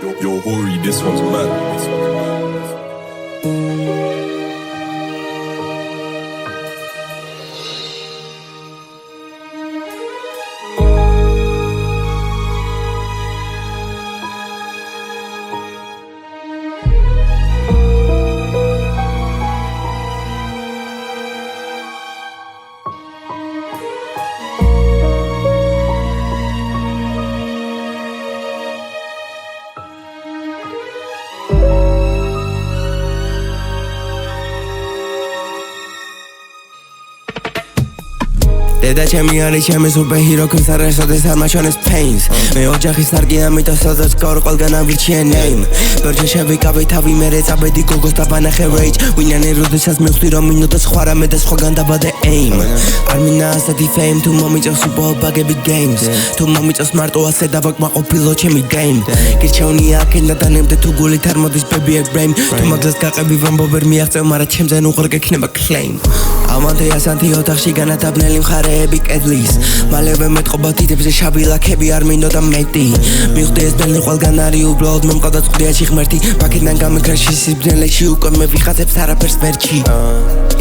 Yo, Hori, this one's mad. Deda ჩემი არის ჩემი სუპერჰირო ქიმსარეს ოდეს არ მაჩვენეს pains მე ოჯახის სარგი ამიტომ სადაც გავარ ყველგან ავირჩიე name ბერჯე შევიკავე თავი მერე წაბედი გოგოს დაბანახე rage ვინანი როდესაც მივხვდი რომ მინდოდა სხვა რამე და სხვაგან დაბადე aim არ მინდა ასეთი fame თუ მომიწევს უბრალოდ ბაგები games თუ მომიწევს მარტო ასე დავაკმაყოფილო ჩემი game გირჩევნია აქ და დანემდე თუ გულით არ მოდის baby I blame თუ მაგას გაყები ვამბობ ვერ მიაღწევ მაგრამ ჩემზე უღარ გექნება claim ამანთე ასანთი ოთახში განათაბნელი მხარეები კედლის მალევე მეტყობა დიდებზე შავი ლაქები არ მინდოდა მეტი მივხვდი ეს ბელი ყველგან არის უბრალოდ მე მყავდა წყვდიაში ღმერთი პაკეტიდან გამიგრაში სიბძნელეში უკვე მე ვიხატებს არაფერს ვერჩი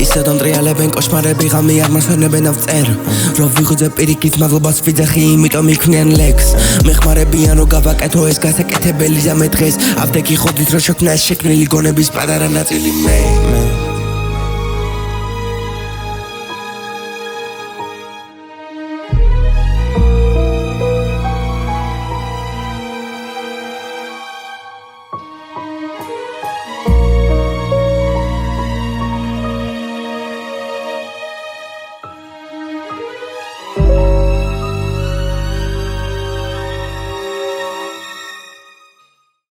ისე დონტრიალებენ კოშმარები ღამე არ მასვენებენ ავწერ რომ ვიღუძე პირიქით მადლობას ვიძახი იმიტომ მიქმნიან ლექს მეხმარებიან რომ გავაკეთო ეს გასაკეთებელი ზამე დღეს ავდექი ხოდით რომ შექმნა ეს შექმნილი გონების პატარა ნაწილი მე